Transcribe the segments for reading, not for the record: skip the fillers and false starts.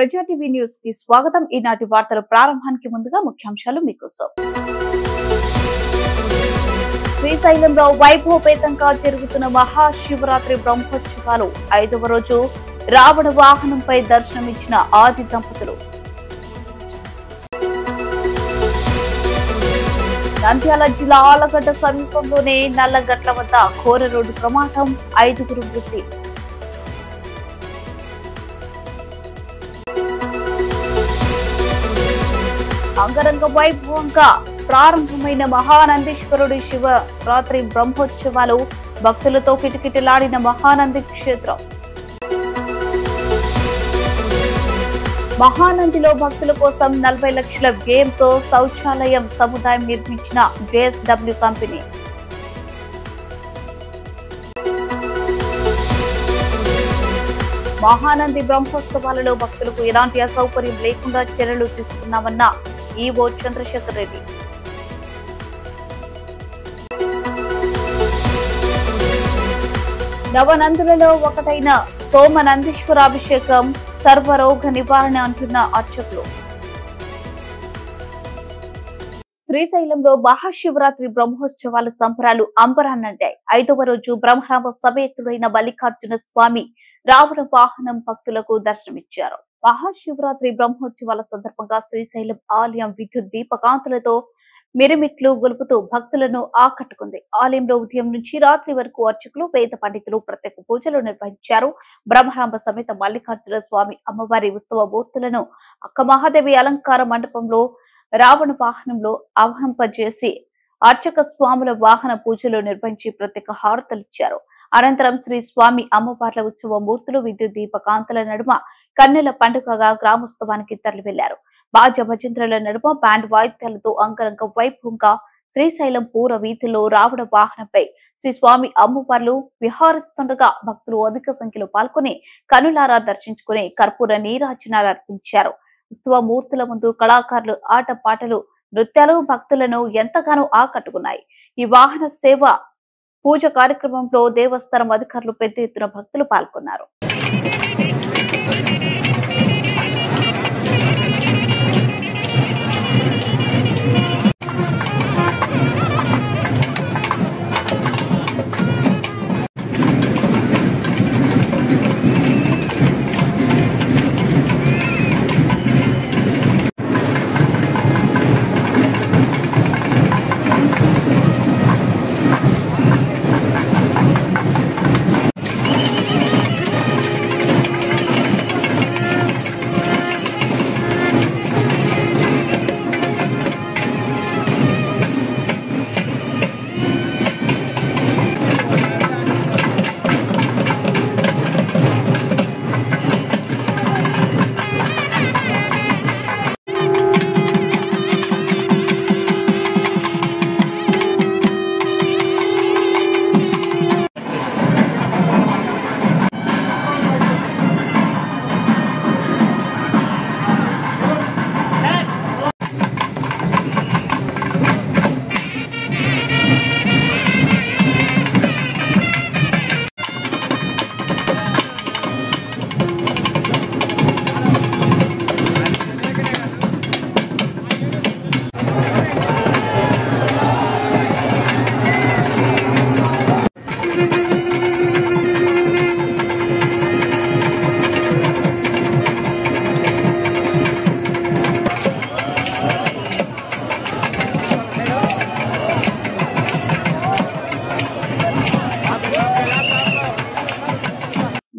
ప్రజా TV news కి స్వాగతం. ఈనాటి వార్తల ప్రారంభానికి ముందుగా ముఖ్యాంశాలు మీకోసం. శ్రీశైలంలో వైభవపేతంగా జరుగుతున్న మహాశివరాత్రి బ్రహ్మోత్సవాలు 5వ రోజు రావణ వాహనంపై దర్శనమిచ్చిన ఆది దంపతులు. నంద్యాల జిల్లా ఆలగడ్డ సమీపంలోనే నల్లగట్ల వద్ద ఘోర రోడ్డు ప్రమాదం, 5గురు మృతి. అంగరంగ వైభవంగా ప్రారంభమైన మహానందీశ్వరుడి శివరాత్రి బ్రహ్మోత్సవాలు, భక్తులతో కిటకిటలాడిన మహానంది క్షేత్రం. మహానందిలో భక్తుల కోసం 40 లక్షల వ్యయంతో శౌచాలయం సముదాయం నిర్మించిన JSW కంపెనీ. మహానంది బ్రహ్మోత్సవాలలో భక్తులకు ఎలాంటి అసౌకర్యం లేకుండా చర్యలు తీసుకున్నామన్న ఈవో చంద్రశేఖర్ రెడ్డి. నవనందులలో ఒకటైన సోమనందీశ్వరాభిషేకం, సర్వరోగ నివారణ అంటున్న అర్చకులు. శ్రీశైలంలో మహాశివరాత్రి బ్రహ్మోత్సవాల సంబరాలు అంబరాన్నంటాయి. 5వ రోజు బ్రహ్మరామ సమేతుడైన మల్లికార్జున స్వామి రావణ వాహనం భక్తులకు దర్శనమిచ్చారు. మహాశివరాత్రి బ్రహ్మోత్సవాల సందర్భంగా శ్రీశైలం ఆలయం విద్యుత్ దీపకాంతులతో మిరుమిట్లు గొలుపుతూ భక్తులను ఆకట్టుకుంది. ఆలయంలో ఉదయం నుంచి రాత్రి వరకు అర్చకులు, వేద పండితులు ప్రత్యేక పూజలు నిర్వహించారు. బ్రహ్మరాంబ సమేత మల్లికార్జున స్వామి అమ్మవారి ఉత్సవ మూర్తులను అక్క మహాదేవి అలంకార మండపంలో రావణ వాహనంలో ఆవహింపజేసి అర్చక స్వాముల వాహన పూజలు నిర్వహించి ప్రత్యేక హారతలిచ్చారు. అనంతరం శ్రీ స్వామి అమ్మవార్ల ఉత్సవ మూర్తులు విద్యుత్ దీపకాంతల నడుమ కన్నెల పండుగగా గ్రామోత్సవానికి తరలి వెళ్లారు. బాజ భజంత్రుల నడుమ బ్యాండ్ వాయిద్యాలతో అంగరంగ వైభవంగా శ్రీశైలం పూర వీధిలో రావణ వాహనంపై శ్రీ స్వామి అమ్మవార్లు విహారిస్తుండగా భక్తులు అధిక సంఖ్యలో పాల్గొని కనులారా దర్శించుకుని కర్పూర నీరాజనాలు అర్పించారు. ఉత్సవ మూర్తుల ముందు కళాకారులు ఆట పాటలు, నృత్యాలు భక్తులను ఎంతగానో ఆకట్టుకున్నాయి. ఈ వాహన సేవ పూజ కార్యక్రమంలో దేవస్థానం అధికారులు పెద్ద ఎత్తున భక్తులు పాల్గొన్నారు.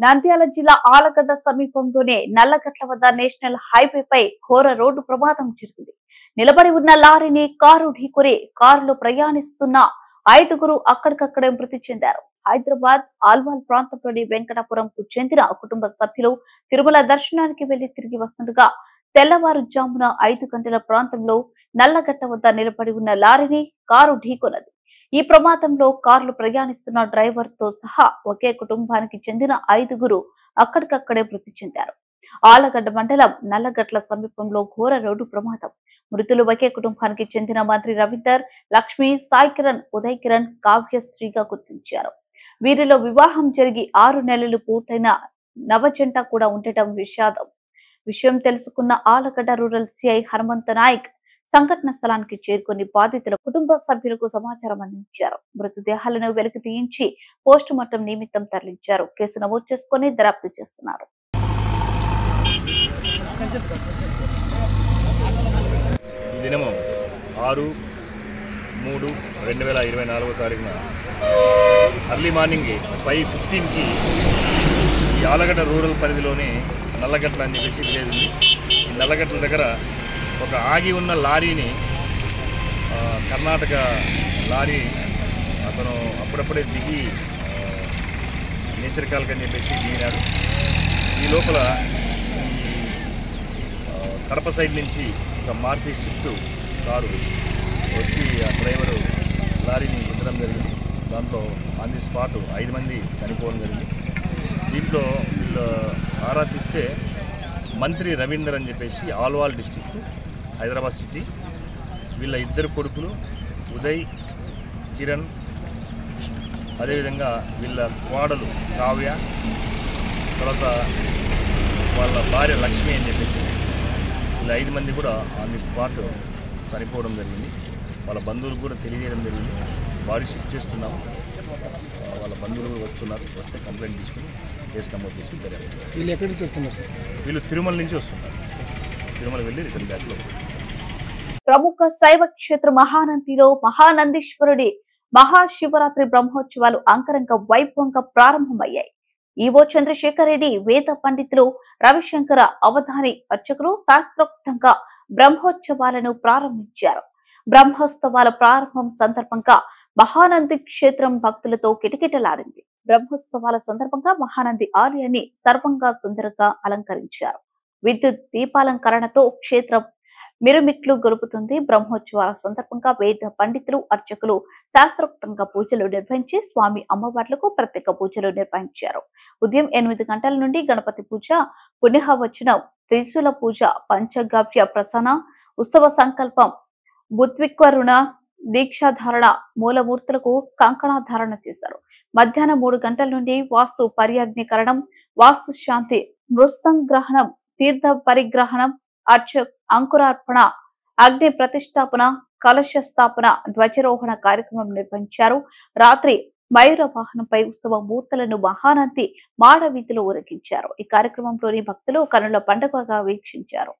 నంద్యాల జిల్లా ఆలగడ్డ సమీపంలోనే నల్లగట్ల వద్ద నేషనల్ హైవేపై ఘోర రోడ్డు ప్రమాదం జరిగింది. నిలబడి ఉన్న లారీని కారు ఢీకొని కారులో ప్రయాణిస్తున్న 5గురు అక్కడికక్కడే మృతి చెందారు. హైదరాబాద్ ఆల్వాల్ ప్రాంతంలోని వెంకటాపురంకు చెందిన కుటుంబ సభ్యులు తిరుమల దర్శనానికి వెళ్లి తిరిగి వస్తుండగా తెల్లవారుజామున 5 గంటల ప్రాంతంలో నల్లగట్ట వద్ద నిలబడి ఉన్న లారీని కారు ఢీకొన్నది. ఈ ప్రమాదంలో కారులో ప్రయాణిస్తున్న డ్రైవర్ తో సహా ఒకే కుటుంబానికి చెందిన 5గురు అక్కడికక్కడే మృతి చెందారు. ఆలగడ్డ మండలం నల్లగట్ల సమీపంలో ఘోర రోడ్డు ప్రమాదం. మృతులు ఒకే కుటుంబానికి చెందిన మంత్రి రవీందర్, లక్ష్మి, సాయి కిరణ్, ఉదయ్ కిరణ్, కావ్యశ్రీగా గుర్తించారు. వీరిలో వివాహం జరిగి 6 నెలలు పూర్తయిన నవజంట కూడా ఉండటం విషాదం. విషయం తెలుసుకున్న ఆలగడ్డ రూరల్ సిఐ హనుమంత నాయక్ సంఘటన స్థలానికి చేరుకుని బాధితుల కుటుంబ సభ్యులకు సమాచారం అందించారు. మృతదేహాలను వెలికి తీయించి పోస్ట్ మార్టం నిమిత్తం తరలించారు. కేసు నమోదు చేసుకుని దర్యాప్తు చేస్తున్నారు. ఈ దినము 6/3/2024 అర్లీ మార్నింగ్ 5:15కి ఈ ఆలగడ్డ రూరల్ పరిధిలోని నల్లగట్ల అని చెప్పేసి విలేజ్ ఉంది. ఈ నల్లగట్ల దగ్గర ఒక ఆగి ఉన్న లారీని కర్ణాటక లారీ అతను అప్పుడప్పుడే దిగి నేచర్ కాల్కని చెప్పేసి దిగినాడు. ఈ లోపల కడప సైడ్ నుంచి ఒక మారుతి స్విఫ్ట్ కారు వచ్చి ఆ డ్రైవరు లారీని గుద్దడం జరిగింది. దాంట్లో ఆన్ ది స్పాట్ 5 మంది చనిపోవడం జరిగింది. దీంట్లో వీళ్ళు ఆరా తీస్తే మంత్రి రవీందర్ అని చెప్పేసి ఆల్వాల్ డిస్టిక్ హైదరాబాద్ సిటీ, వీళ్ళ 2 కొడుకులు ఉదయ్, కిరణ్, అదేవిధంగా వీళ్ళ కోడలు కావ్య, తర్వాత వాళ్ళ భార్య లక్ష్మి అని చెప్పేసి వీళ్ళ 5 మంది కూడా ఆన్ ది స్పాట్ చనిపోవడం జరిగింది. వాళ్ళ బంధువులకు కూడా తెలియజేయడం జరిగింది. బాడీ షిఫ్ట్ చేస్తున్నాము. వాళ్ళ బంధువులు వస్తున్నారు. వస్తే కంప్లైంట్ తీసుకుని కేసు నమోదు చేసి దర్యాప్తు. వీళ్ళు ఎక్కడి నుంచి వస్తున్నారు? వీళ్ళు తిరుమల నుంచి వస్తున్నారు. తిరుమల వెళ్ళి రిటర్న్ బ్యాక్లో. ప్రముఖ శైవ క్షేత్ర మహానందిలో మహానందీశ్వరుడి మహాశివరాత్రి బ్రహ్మోత్సవాలు అంగరంగ వైభవంగా ప్రారంభమయ్యాయి. ఈవో చంద్రశేఖర్ రెడ్డి, వేద పండితులు రవిశంకర అవధాని అర్చకులు శాస్త్రోక్తంగా బ్రహ్మోత్సవాలను ప్రారంభించారు. బ్రహ్మోత్సవాల ప్రారంభం సందర్భంగా మహానంది క్షేత్రం భక్తులతో కిటకిటలాడింది. బ్రహ్మోత్సవాల సందర్భంగా మహానంది ఆలయాన్ని సర్వంగా సుందరంగా అలంకరించారు. విద్యుత్ దీపాలంకరణతో క్షేత్రం మిరుమిట్లు గొలుపుతుంది. బ్రహ్మోత్సవాల సందర్భంగా వేద పండితులు అర్చకులు శాస్త్రోక్తంగా పూజలు నిర్వహించి స్వామి అమ్మవార్లకు ప్రత్యేక పూజలు నిర్వహించారు. ఉదయం 8 గంటల నుండి గణపతి పూజ, పుణ్యవచనం, త్రిశూల పూజ, పంచగవ్య ప్రసన్న, ఉత్సవ సంకల్పం, బుద్విక్వరుణ, దీక్షాధారణ, మూలమూర్తులకు కంకణాధారణ చేశారు. మధ్యాహ్నం 3 గంటల నుండి వాస్తు పర్యాగ్నికరణం, వాస్తు శాంతి, మృత్సంగ్రహణం, తీర్థ పరిగ్రహణం, అంకురార్పణ, అగ్ని ప్రతిష్టాపన, కలశ స్థాపన, ధ్వజారోహణ కార్యక్రమం నిర్వహించారు. రాత్రి మయూర వాహనంపై ఉత్సవ మూర్తులను మహానంది మాడవీధిలో ఊరేగించారు. ఈ కార్యక్రమంలోని భక్తులు కనుల పండుగగా వీక్షించారు.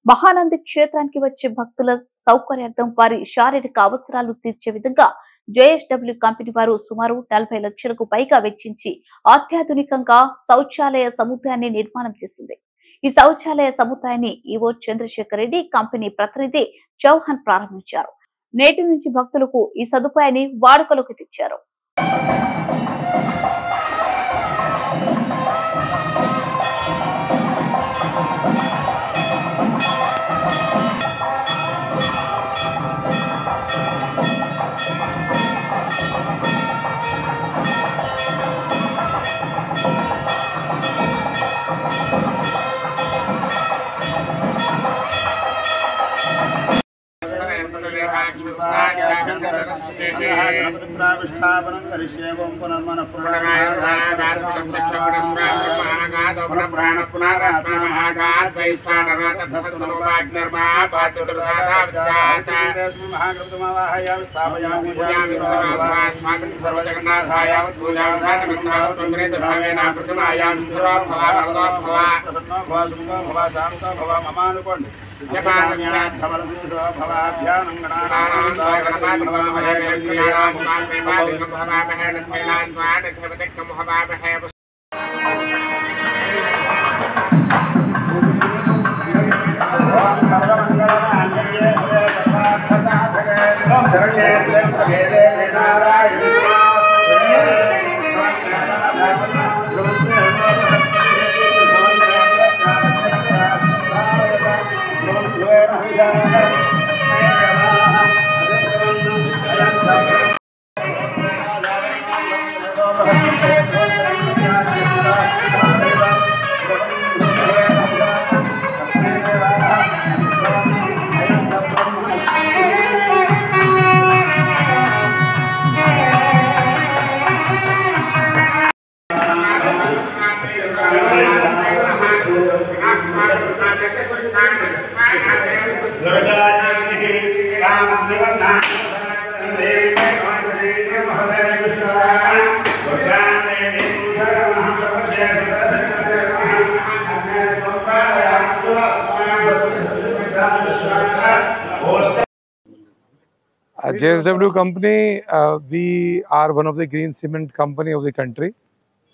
మహానంది క్షేత్రానికి వచ్చే భక్తుల సౌకర్యార్థం వారి శారీరక అవసరాలు తీర్చే విధంగా జేఎస్డబ్ల్యూ కంపెనీ వారు సుమారు 40 లక్షలకు పైగా వెచ్చించి అత్యాధునికంగా శౌచాలయ సముదాయాన్ని నిర్మాణం చేసింది. ఈ శౌచాలయ సముదాయాన్ని ఈవో చంద్రశేఖర్ రెడ్డి, కంపెనీ ప్రతినిధి చౌహాన్ ప్రారంభించారు. నేటి నుంచి భక్తులకు ఈ సదుపాయాన్ని వాడుకలోకి తెచ్చారు. प्राविष्ठापनं करिष्ये ओम पुनर्मन JSW company, we are one of the green cement company of the country,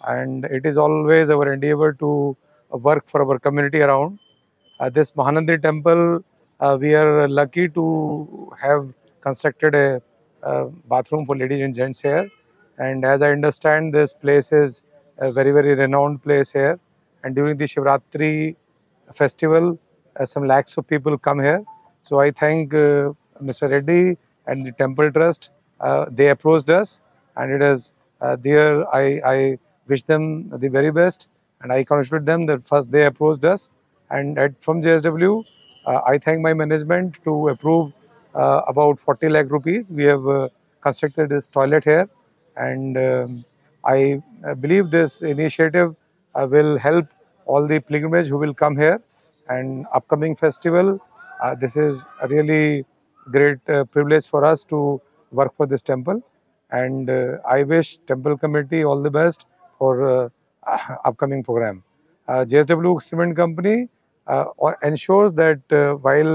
and it is always our endeavor to work for our community around. This Mahanandi temple, we are lucky to have constructed a bathroom for ladies and gents here. And as I understand, this place is a very, very renowned place here. And during the Shivratri festival, some lakhs of people come here. So I thank Mr. Reddy and the temple trust. They approached us, and it is there. I wish them the very best, and I congratulate them that first they approached us. And from JSW, I thank my management to approve about 40 lakh rupees. We have constructed this toilet here, and I believe this initiative will help all the pilgrimage who will come here. And upcoming festival, this is a really great privilege for us to work for this temple. And I wish temple committee all the best for upcoming program. JSW Cement Company ensures that while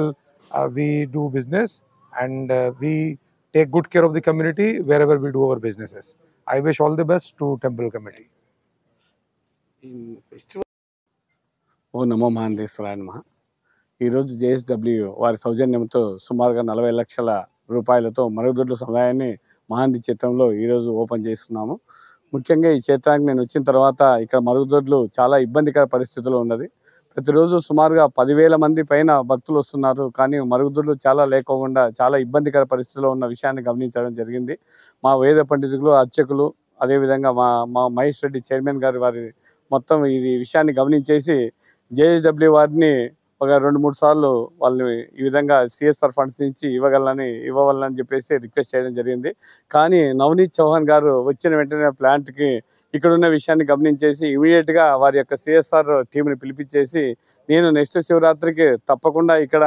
we do business and we take good care of the community wherever we do our businesses. I wish all the best to temple committee. ఓ నమో మహేశ్వరాయ నమః. ఈరోజు JSW వారి సౌజన్యంతో సుమారుగా 40 లక్షల రూపాయలతో మరుగుదొడ్ల సముదాయాన్ని మహానంది క్షేత్రంలో ఈరోజు ఓపెన్ చేస్తున్నాము. ముఖ్యంగా ఈ క్షేత్రానికి నేను వచ్చిన తర్వాత ఇక్కడ మరుగుదొడ్లు చాలా ఇబ్బందికర పరిస్థితుల్లో ఉన్నది. ప్రతిరోజు సుమారుగా 10,000 మంది పైన భక్తులు వస్తున్నారు. కానీ మరుగుదొడ్లు చాలా లేకుండా చాలా ఇబ్బందికర పరిస్థితుల్లో ఉన్న విషయాన్ని గమనించడం జరిగింది. మా వేద పండితులు, అర్చకులు, అదేవిధంగా మా మహేష్ రెడ్డి చైర్మన్ గారు వారి మొత్తం ఈ విషయాన్ని గమనించేసి జేఎస్డబ్ల్యూ వారిని ఒక 2-3 సార్లు వాళ్ళని ఈ విధంగా సిఎస్ఆర్ ఫండ్స్ నుంచి ఇవ్వవాలని చెప్పేసి రిక్వెస్ట్ చేయడం జరిగింది. కానీ నవనీత్ చౌహాన్ గారు వచ్చిన వెంటనే ప్లాంట్కి ఇక్కడ ఉన్న విషయాన్ని గమనించేసి ఇమీడియట్గా వారి యొక్క సిఎస్ఆర్ టీంని పిలిపించేసి నేను నెక్స్ట్ శివరాత్రికి తప్పకుండా ఇక్కడ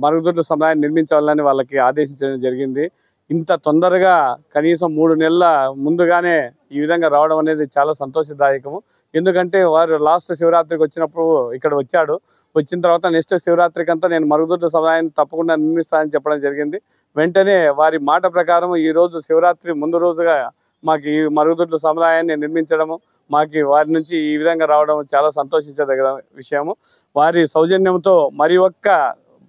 మరుగుదొడ్ల సముదాయాన్ని నిర్మించాలని వాళ్ళకి ఆదేశించడం జరిగింది. ఇంత తొందరగా కనీసం 3 నెలల ముందుగానే ఈ విధంగా రావడం అనేది చాలా సంతోషదాయకము. ఎందుకంటే వారు లాస్ట్ శివరాత్రికి వచ్చినప్పుడు ఇక్కడ వచ్చాడు. వచ్చిన తర్వాత నెక్స్ట్ శివరాత్రికి అంతా నేను మరుగుదొడ్ల సముదాయాన్ని తప్పకుండా నిర్మిస్తానని చెప్పడం జరిగింది. వెంటనే వారి మాట ప్రకారం ఈరోజు శివరాత్రి ముందు రోజుగా మాకు ఈ మరుగుదొడ్ల సముదాయాన్ని నిర్మించడము, మాకు వారి నుంచి ఈ విధంగా రావడం చాలా సంతోషించదగిన విషయము. వారి సౌజన్యంతో మరి ఒక్క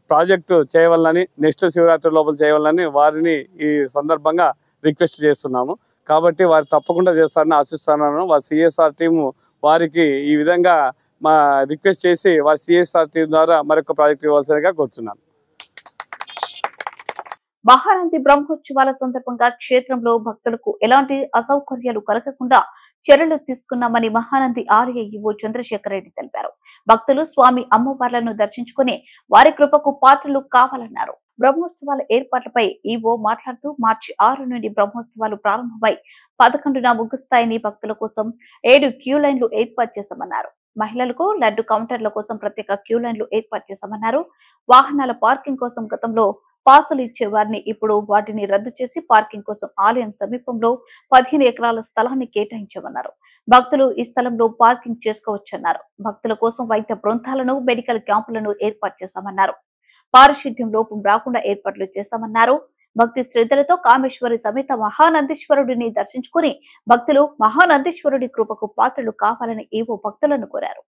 ప్రాజెక్టు చేయవాలని, నెక్స్ట్ శివరాత్రి లోపల చేయవాలని వారిని ఈ సందర్భంగా రిక్వెస్ట్ చేస్తున్నాము. కాబట్టి వారు తప్పకుండా చేస్తారని ఆశిస్తున్నాను. వారి సిఎస్ఆర్ టీము వారికి ఈ విధంగా మా రిక్వెస్ట్ చేసి వారి సిఎస్ఆర్ టీం ద్వారా మరొక ప్రాజెక్ట్ ఇవ్వాల్సిందిగా కోరుతున్నాను. మహానంది బ్రహ్మోత్సవాల సందర్భంగా క్షేత్రంలో భక్తులకు ఎలాంటి అసౌకర్యాలు కలగకుండా చర్యలు తీసుకున్నామని మహానంది ఆలయ ఈవో చంద్రశేఖర్ రెడ్డి తెలిపారు. భక్తులు స్వామి అమ్మవార్లను దర్శించుకుని వారి కృపకు పాత్రలు కావాలన్నారు. బ్రహ్మోత్సవాల ఏర్పాట్లపై ఈవో మాట్లాడుతూ మార్చి 6 నుండి బ్రహ్మోత్సవాలు ప్రారంభమై 11న ముగుస్తాయని, భక్తుల కోసం 7 క్యూ లైన్లు ఏర్పాటు చేశామన్నారు. మహిళలకు లడ్డు కౌంటర్ల కోసం ప్రత్యేక క్యూ లైన్లు ఏర్పాటు చేశామన్నారు. వాహనాల పార్కింగ్ కోసం గతంలో పాసులు ఇచ్చేవారిని ఇప్పుడు వాటిని రద్దు చేసి పార్కింగ్ కోసం ఆలయం సమీపంలో 15 ఎకరాల స్థలాన్ని కేటాయించామన్నారు. భక్తులు ఈ స్థలంలో పార్కింగ్ చేసుకోవచ్చన్నారు. భక్తుల కోసం వైద్య బృందాలను, మెడికల్ క్యాంపులను ఏర్పాటు చేశామన్నారు. పారిశుద్ధ్యం లోపం రాకుండా ఏర్పాట్లు చేశామన్నారు. భక్తి శ్రద్ధలతో కామేశ్వరి సమేత మహానందీశ్వరుడిని దర్శించుకుని భక్తులు మహానందీశ్వరుడి కృపకు పాత్రలు కావాలని ఈవో భక్తులను కోరారు.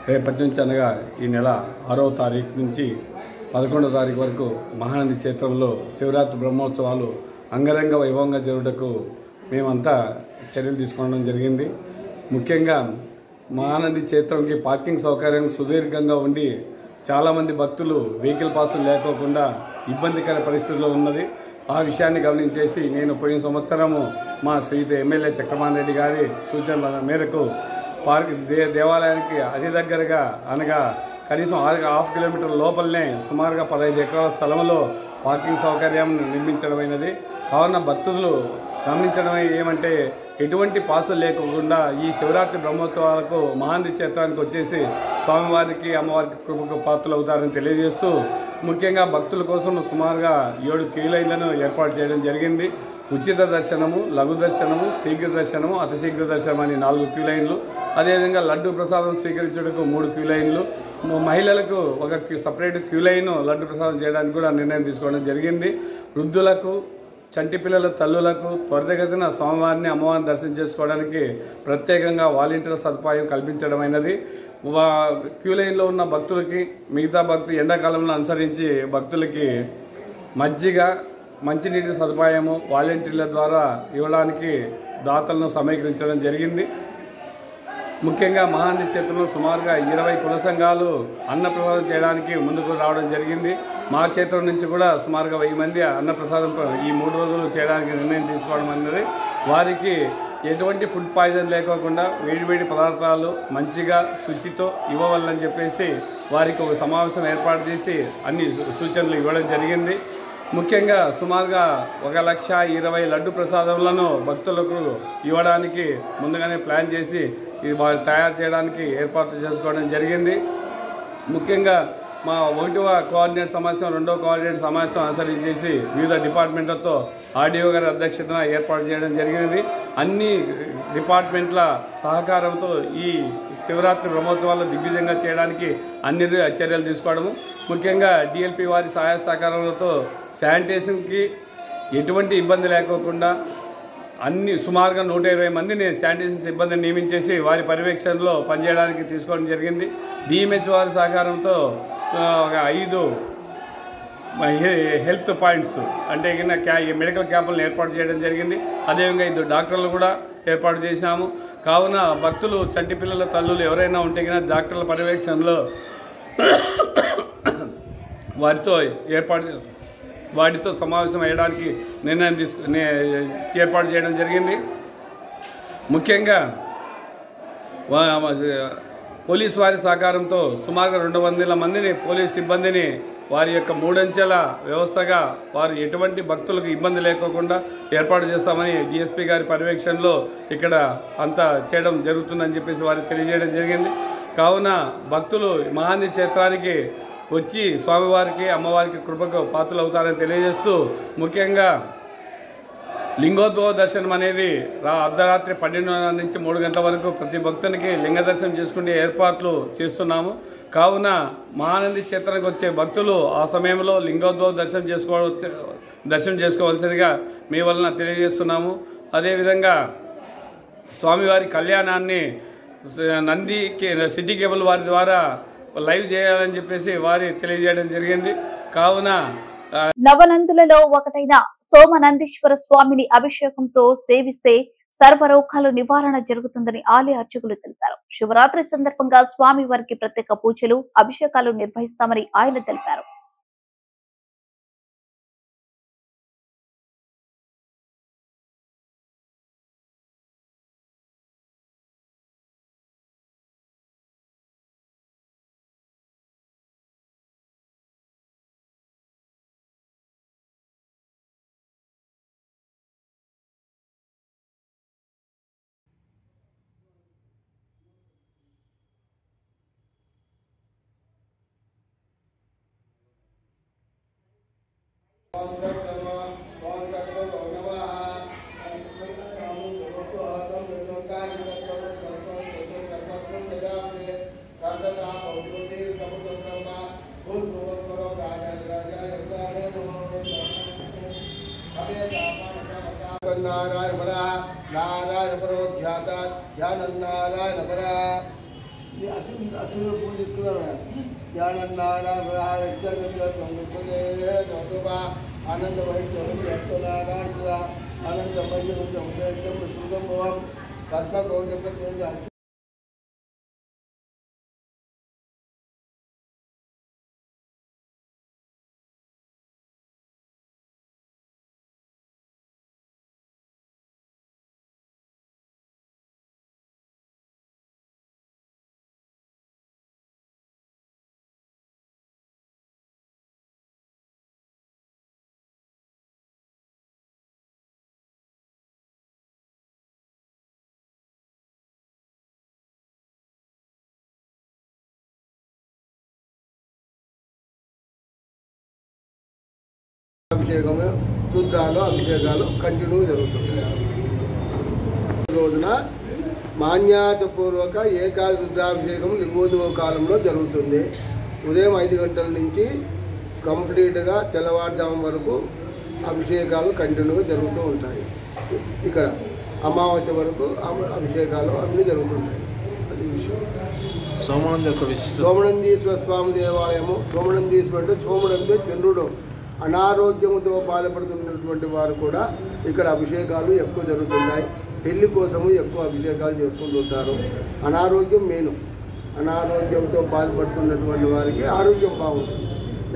రేపటి నుంచి అనగా ఈ నెల 6వ తారీఖు నుంచి 11వ తారీఖు వరకు మహానంది క్షేత్రంలో శివరాత్రి బ్రహ్మోత్సవాలు అంగరంగ వైభవంగా జరుగుటకు మేమంతా చర్యలు తీసుకోవడం జరిగింది. ముఖ్యంగా మహానంది క్షేత్రంకి పార్కింగ్ సౌకర్యం సుదీర్ఘంగా ఉండి చాలామంది భక్తులు వెహికల్ పాసులు లేకోకుండా ఇబ్బందికర పరిస్థితుల్లో ఉన్నది. ఆ విషయాన్ని గమనించేసి నేను పోయిన సంవత్సరము మా శ్రీయుత ఎమ్మెల్యే చక్రపాణి రెడ్డి గారి సూచనల మేరకు దేవాలయానికి అతి దగ్గరగా అనగా కనీసం 1/2 కిలోమీటర్ లోపలనే సుమారుగా 15 ఎకరాల స్థలంలో పార్కింగ్ సౌకర్యం నిర్మించడమైనది. కావున భక్తులు గమనించడం ఏమంటే ఎటువంటి పాసులు లేకుండా ఈ శివరాత్రి బ్రహ్మోత్సవాలకు మహానంది క్షేత్రానికి వచ్చేసి స్వామివారికి అమ్మవారికి కృపకు పాత్రలు అవుతారని తెలియజేస్తూ ముఖ్యంగా భక్తుల కోసం సుమారుగా 7 క్యూ లైన్లను ఏర్పాటు చేయడం జరిగింది. ఉచిత దర్శనము, లఘు దర్శనము, శీఘ్ర దర్శనము, అతి శీఘ్ర దర్శనం అని 4 క్యూ లైన్లు, అదేవిధంగా లడ్డు ప్రసాదం స్వీకరించుటకు 3 క్యూ లైన్లు, మహిళలకు ఒక సపరేట్ క్యూ లైన్ లడ్డు ప్రసాదం చేయడానికి కూడా నిర్ణయం తీసుకోవడం జరిగింది. వృద్ధులకు, చంటి పిల్లల తల్లులకు త్వరితగతిన స్వామివారిని అమ్మవారిని దర్శనం చేసుకోవడానికి ప్రత్యేకంగా వాలంటీర్ల సదుపాయం కల్పించడమైనది. క్యూ లైన్లో ఉన్న భక్తులకి మిగతా భక్తులు ఎండాకాలంలో అనుసరించి భక్తులకి మజ్జిగ, మంచినీటి సదుపాయము వాలంటీర్ల ద్వారా ఇవ్వడానికి దాతలను సమీకరించడం జరిగింది. ముఖ్యంగా మహానంది క్షేత్రంలో సుమారుగా 20 కుల సంఘాలు అన్నప్రసాదం చేయడానికి ముందుకు రావడం జరిగింది. మా క్షేత్రం నుంచి కూడా సుమారుగా 1000 మంది అన్నప్రసాదం ఈ 3 రోజులు చేయడానికి నిర్ణయం తీసుకోవడం అనేది వారికి ఎటువంటి ఫుడ్ పాయిజన్ లేకోకుండా వేడివేడి పదార్థాలు మంచిగా శుచితో ఇవ్వవాలని చెప్పేసి వారికి ఒక సమావేశం ఏర్పాటు చేసి అన్ని సూచనలు ఇవ్వడం జరిగింది. ముఖ్యంగా సుమారుగా 1,20,000 లడ్డు ప్రసాదములను భక్తులకు ఇవ్వడానికి ముందుగానే ప్లాన్ చేసి వారు తయారు చేయడానికి ఏర్పాట్లు చేసుకోవడం జరిగింది. ముఖ్యంగా మా 1వ కోఆర్డినేట్ సమావేశం, 2వ కోఆర్డినేట్ సమావేశం అనుసరించేసి వివిధ డిపార్ట్మెంట్లతో ఆర్డీఓ గారి అధ్యక్షతన ఏర్పాటు చేయడం జరిగినది. అన్ని డిపార్ట్మెంట్ల సహకారంతో ఈ శివరాత్రి బ్రహ్మోత్సవాలను దిగ్విజయంగా చేయడానికి అన్ని చర్యలు తీసుకోవడము. ముఖ్యంగా డిఎల్పి వారి సహాయ సహకారాలతో శానిటేషన్కి ఎటువంటి ఇబ్బంది లేకోకుండా సుమారుగా 120 మందిని శానిటేషన్ సిబ్బందిని నియమించేసి వారి పర్యవేక్షణలో పనిచేయడానికి తీసుకోవడం జరిగింది. డిఎంహెచ్ వారి సహకారంతో ఒక 5 హెల్త్ పాయింట్స్ అంటే మెడికల్ క్యాంపులను ఏర్పాటు చేయడం జరిగింది. అదేవిధంగా 2 డాక్టర్లు కూడా ఏర్పాటు చేశాము. కావున భక్తులు, చంటి పిల్లల తల్లులు ఎవరైనా ఉంటే కనుక డాక్టర్ల పర్యవేక్షణలో వాటితో సమావేశం అయ్యడానికి నిర్ణయం ఏర్పాటు చేయడం జరిగింది. ముఖ్యంగా పోలీసు వారి సహకారంతో సుమారుగా 200 మందిని పోలీస్ సిబ్బందిని వారి యొక్క 3 అంచెల వ్యవస్థగా వారు ఎటువంటి భక్తులకు ఇబ్బంది లేకోకుండా ఏర్పాటు చేస్తామని డిఎస్పీ గారి పర్యవేక్షణలో ఇక్కడ అంతా చేయడం జరుగుతుందని చెప్పేసి వారికి తెలియజేయడం జరిగింది. కావున భక్తులు మహానంది క్షేత్రానికి వచ్చి స్వామివారికి, అమ్మవారికి కృపకు పాత్రలు అవుతారని తెలియజేస్తూ, ముఖ్యంగా లింగోద్భవ దర్శనం అనేది అర్ధరాత్రి 12 నుంచి 3 గంటల వరకు ప్రతి భక్తునికి లింగ దర్శనం చేసుకునే ఏర్పాట్లు చేస్తున్నాము. కావున మహానంది క్షేత్రానికి వచ్చే భక్తులు ఆ సమయంలో లింగోద్భవ దర్శనం చేసుకోవాల్సిందిగా మీ వలన తెలియజేస్తున్నాము. అదేవిధంగా స్వామివారి కళ్యాణాన్ని సిటీ కేబుల్ వారి ద్వారా లైవ్ చేయాలని చెప్పేసి వారి తెలియజేయడం జరిగింది. కావున నవనందులలో ఒకటైన సోమనందీశ్వర స్వామిని అభిషేకంతో సేవిస్తే సర్వరోగాలు నివారణ జరుగుతుందని ఆలయ అర్చకులు తెలిపారు. శివరాత్రి సందర్భంగా స్వామి వారికి ప్రత్యేక పూజలు, అభిషేకాలు నిర్వహిస్తామని ఆయన తెలిపారు. नारायण परा नारायण परो ध्याता ध्यान नारायण परा ध्यान नारायण परा आनंद नारायण सदा आनंद पद्म गौतम అభిషేకము రుద్రాలు అభిషేకాలు కంటిన్యూ జరుగుతున్నాయి. రోజున మాన్యాచపూర్వక ఏకాది రుద్రాభిషేకం లింగోద్భవ కాలంలో జరుగుతుంది. ఉదయం 5 గంటల నుంచి కంప్లీట్గా తెల్లవారుజాము వరకు అభిషేకాలు కంటిన్యూగా జరుగుతూ ఉంటాయి. ఇక్కడ అమావాస్య వరకు అభిషేకాలు అన్నీ జరుగుతుంటాయి. అది విషయం. సోమనందీశ్వర స్వామి దేవాలయము. సోమనందీశ్వరుడు అంటే సోముడంటే చంద్రుడు. అనారోగ్యంతో బాధపడుతున్నటువంటి వారు కూడా ఇక్కడ అభిషేకాలు ఎక్కువ జరుగుతున్నాయి. పెళ్లి కోసము ఎక్కువ అభిషేకాలు చేసుకుంటుంటారు. అనారోగ్యం మెయిన్. అనారోగ్యంతో బాధపడుతున్నటువంటి వారికి ఆరోగ్యం బాగుంటుంది.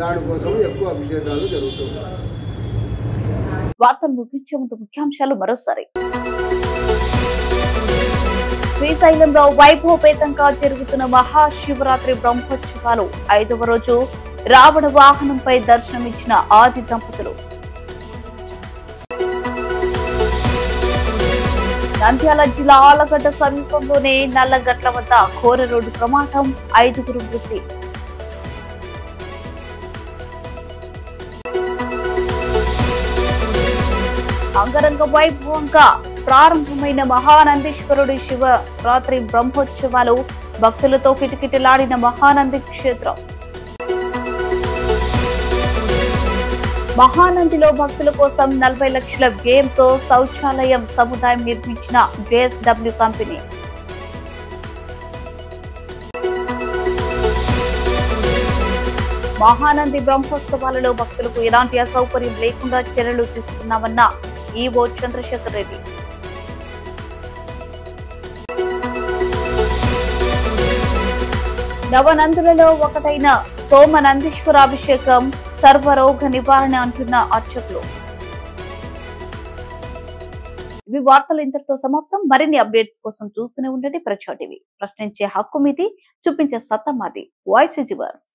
దానికోసం ఎక్కువ అభిషేకాలు జరుగుతుంటాయి. వార్తలు ముగించే ముందు ముఖ్యాంశాలు మరోసారి. శ్రీశైలంలో వైభవపేతంగా జరుగుతున్న మహాశివరాత్రి బ్రహ్మోత్సవాలు 5వ రోజు రావణ వాహనంపై దర్శనమిచ్చిన ఆది దంపతులు. నంద్యాల జిల్లా ఆలగడ్డ సమీపంలోనే నల్లగట్ల వద్ద ఘోర రోడ్డు ప్రమాదం, 5గురు మృతి. అంగరంగ వైభవంగా ప్రారంభమైన మహానందీశ్వరుడి శివరాత్రి బ్రహ్మోత్సవాలు, భక్తులతో కిటకిటలాడిన మహానంది క్షేత్రం. మహానందిలో భక్తుల కోసం 40 లక్షల వ్యయంతో శౌచాలయం సముదాయం నిర్మించిన JSW కంపెనీ. మహానంది బ్రహ్మోత్సవాలలో భక్తులకు ఎలాంటి అసౌకర్యం లేకుండా చర్యలు తీసుకున్నామన్న ఈవో చంద్రశేఖర్ రెడ్డి. నవనందులలో ఒకటైన సోమనందీశ్వరాభిషేకం సర్వరోగ నివారణ అంటున్న అర్చకులు. ఇవి వార్తలు ఇంతటితో సమాప్తం. మరిన్ని అప్డేట్స్ కోసం చూస్తూనే ఉండండి ప్రజా టీవీ. ప్రశ్నించే హక్కు మీది, చూపించే సత్తా మాది. Voice is yours.